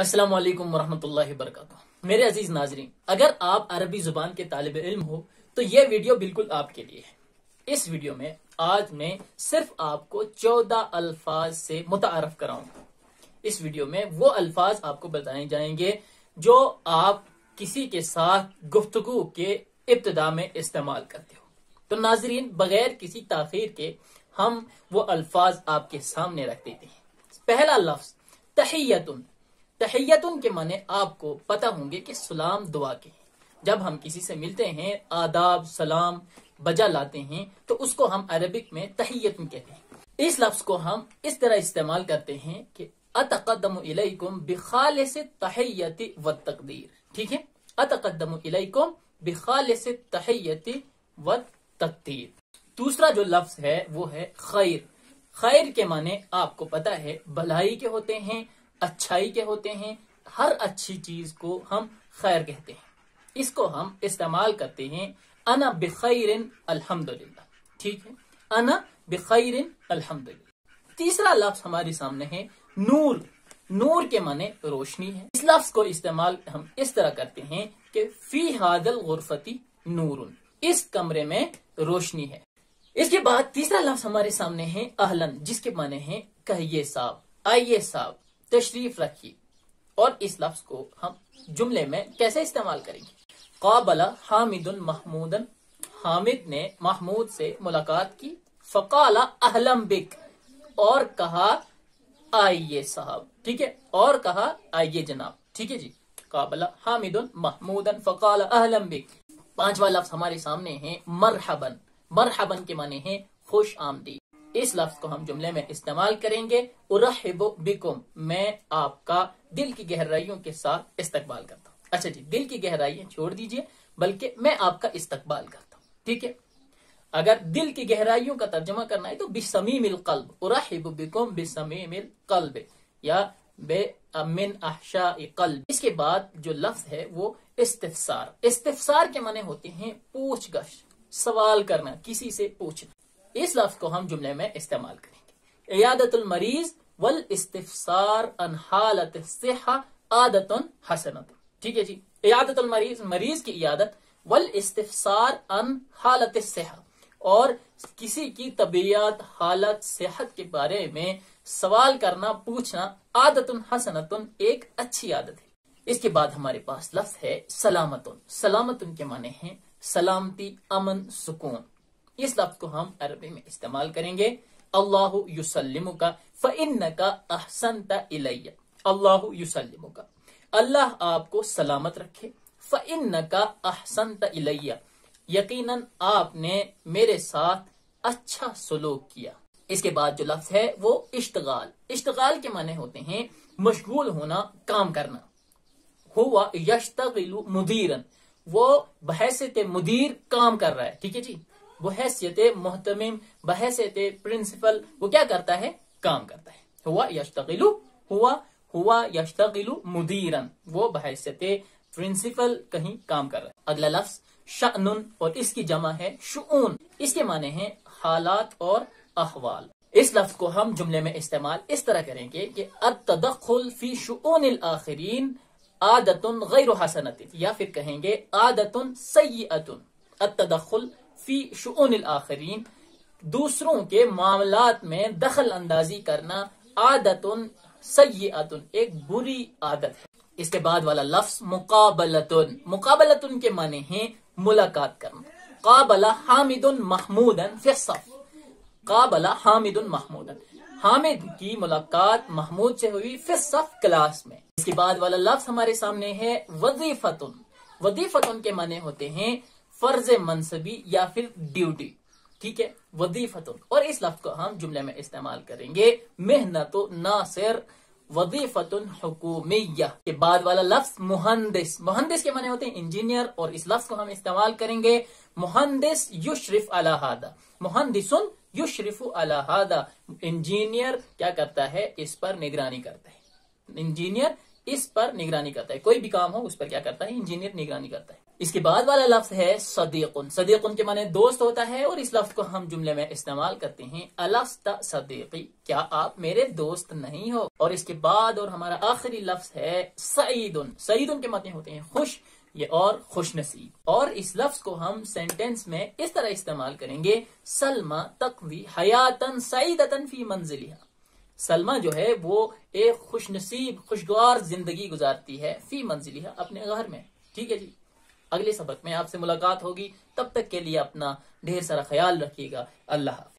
السلام علیکم ورحمۃ اللہ وبرکاتہ۔ میرے عزیز ناظرین، اگر آپ عربی زبان کے طالب علم ہو تو یہ ویڈیو بالکل آپ کے لیے ہے۔ اس ویڈیو میں آج میں صرف آپ کو 14 الفاظ سے متعارف کراؤں گا۔ اس ویڈیو میں وہ الفاظ آپ کو بتائے جائیں گے جو آپ کسی کے ساتھ گفتگو کے ابتدا میں استعمال کرتے ہو۔ تو ناظرین، بغیر کسی تاخیر کے ہم وہ الفاظ آپ کے سامنے رکھ دیتے ہیں۔ پہلا لفظ تحیتن۔ تحیتن کے معنی آپ کو پتہ ہوں گے کہ سلام دعا کے ہیں۔ جب ہم کسی سے ملتے ہیں، آداب سلام بجا لاتے ہیں تو اس کو ہم عربک میں تحیتن کہتے ہیں۔ اس لفظ کو ہم اس طرح استعمال کرتے ہیں کہ اتقدم الیکم بخالص تحیت والتقدیر۔ ٹھیک ہے، اتقدم الیکم بخالص تحیت والتقدیر۔ دوسرا جو لفظ ہے وہ ہے خیر۔ خیر کے معنی آپ کو پتہ ہے بھلائی کے ہوتے ہیں، اچھائی کے ہوتے ہیں۔ ہر اچھی چیز کو ہم خیر کہتے ہیں۔ اس کو ہم استعمال کرتے ہیں انا بخیر الحمدللہ۔ ٹھیک ہے، انا بخیر الحمدللہ۔ تیسرا لفظ ہمارے سامنے ہے نور۔ نور کے معنی روشنی ہے۔ اس لفظ کو استعمال ہم اس طرح کرتے ہیں کہ فی ھذا الغرفۃ نور، اس کمرے میں روشنی ہے۔ اس کے بعد تیسرا لفظ ہمارے سامنے ہے اہلن، جس کے معنی ہے کہیے صاحب، آئیے صاحب، تشریف رکھیے۔ اور اس لفظ کو ہم جملے میں کیسے استعمال کریں گے؟ قابل حامد محمود، حامد نے محمود سے ملاقات کی، فقال اہلا بک، اور کہا آئیے صاحب۔ ٹھیک ہے، اور کہا آئیے جناب۔ ٹھیک ہے جی، قابل حامد محمود فقال اہلا بک۔ پانچواں لفظ ہمارے سامنے ہے مرحبن۔ مرحبن کے معنی ہے خوش آمدید۔ اس لفظ کو ہم جملے میں استعمال کریں گے ارحب بکم، میں آپ کا دل کی گہرائیوں کے ساتھ استقبال کرتا ہوں۔ اچھا جی، دل کی گہرائیاں چھوڑ دیجئے، بلکہ میں آپ کا استقبال کرتا ہوں۔ ٹھیک ہے، اگر دل کی گہرائیوں کا ترجمہ کرنا ہے تو بصمیم القلب، ارحب بکم بصمیم القلب یا من احشاء قلب۔ اس کے بعد جو لفظ ہے وہ استفسار۔ استفسار کے معنی ہوتے ہیں پوچھ گچھ، سوال کرنا، کسی سے پوچھنا۔ اس لفظ کو ہم جملے میں استعمال کریں گے عیادت المریض والاستفسار عن حالت الصحہ عادت حسنۃ۔ ٹھیک ہے جی، عیادت المریض، مریض کی عیادت، والاستفسار عن حالت الصحہ، اور کسی کی طبیعت، حالت، صحت کے بارے میں سوال کرنا، پوچھنا، عادت حسنۃ، ایک اچھی عادت ہے۔ اس کے بعد ہمارے پاس لفظ ہے سلامتن۔ سلامتن کے معنی ہیں سلامتی، امن، سکون۔ اس لفظ کو ہم عربی میں استعمال کریں گے اللہ یسلمک فإنک احسنت الی۔ اللہ یسلمک، اللہ آپ کو سلامت رکھے، فإنک احسنت الی، یقیناً آپ نے میرے ساتھ اچھا سلوک کیا۔ اس کے بعد جو لفظ ہے وہ اشتغال۔ اشتغال کے معنی ہوتے ہیں مشغول ہونا، کام کرنا۔ ہوا یشتغل مدیرا، وہ بحیثیت مدیر کام کر رہا ہے۔ ٹھیک ہے جی، بحیثیت محتمم، بحیثیت پرنسپل، وہ کیا کرتا ہے؟ کام کرتا ہے۔ ہوا یشتغل مدیرا، وہ بحیثیت پرنسپل کہیں کام کر رہا ہے۔ اگلا لفظ شأن، اور اس کی جمع ہے شؤون۔ اس کے معنی ہیں حالات اور احوال۔ اس لفظ کو ہم جملے میں استعمال اس طرح کریں گے کہ التدخل فی شؤون الاخرین عادت غیر حسنۃ، یا پھر کہیں گے عادت سیئۃ۔ التدخل فی شؤون الاخرین، دوسروں کے معاملات میں دخل اندازی کرنا، عادت سیئۃ، ایک بری عادت ہے۔ اس کے بعد والا لفظ مقابلتن۔ مقابلتن کے معنی ہیں ملاقات کرنا۔ قابل حامد محمودا فی الصف۔ قابل حامد محمودا، حامد کی ملاقات محمود سے ہوئی فی الصف، کلاس میں۔ اس کے بعد والا لفظ ہمارے سامنے ہے وظیفتن۔ وظیفتن کے معنی ہوتے ہیں فرض منصبی یا پھر ڈیوٹی۔ ٹھیک ہے، وظیفتن، اور اس لفظ کو ہم جملے میں استعمال کریں گے محنت ناصر وظیفتن حکومیہ۔ کے بعد والا لفظ مہندس۔ مہندس کے معنی ہوتے ہیں انجینئر، اور اس لفظ کو ہم استعمال کریں گے مہندس یشرف علی ھذا۔ مہندس یشرف علی ھذا، انجینئر کیا کرتا ہے؟ اس پر نگرانی کرتا ہے۔ انجینئر اس پر نگرانی کرتا ہے. کوئی بھی کام ہو اس پر کیا کرتا ہے؟ انجینئر نگرانی کرتا ہے. اس کے بعد والا لفظ ہے صدیقن. صدیقن کے معنی دوست ہوتا ہے اور اس لفظ کو ہم جملے میں استعمال کرتے ہیں الست صدیقی، کیا آپ میرے دوست نہیں ہو. اور اس کے بعد اور ہمارا آخری لفظ ہے سعیدن. سعیدن کے معنی ہوتے ہیں خوش یہ اور خوش نصیب. اور اس لفظ کو ہم سینٹینس میں اس طرح استعمال کریں گے سلمى تقضی حیاتن سعیدتن فی منزلہا. سلمہ جو ہے وہ ایک خوش نصیب خوشگوار زندگی گزارتی ہے فی منزلہا اپنے گھر میں. ٹھیک ہے جی، اگلے سبق میں آپ سے ملاقات ہوگی. تب تک کے لیے اپنا ڈھیر سارا خیال رکھیے گا. اللہ حافظ.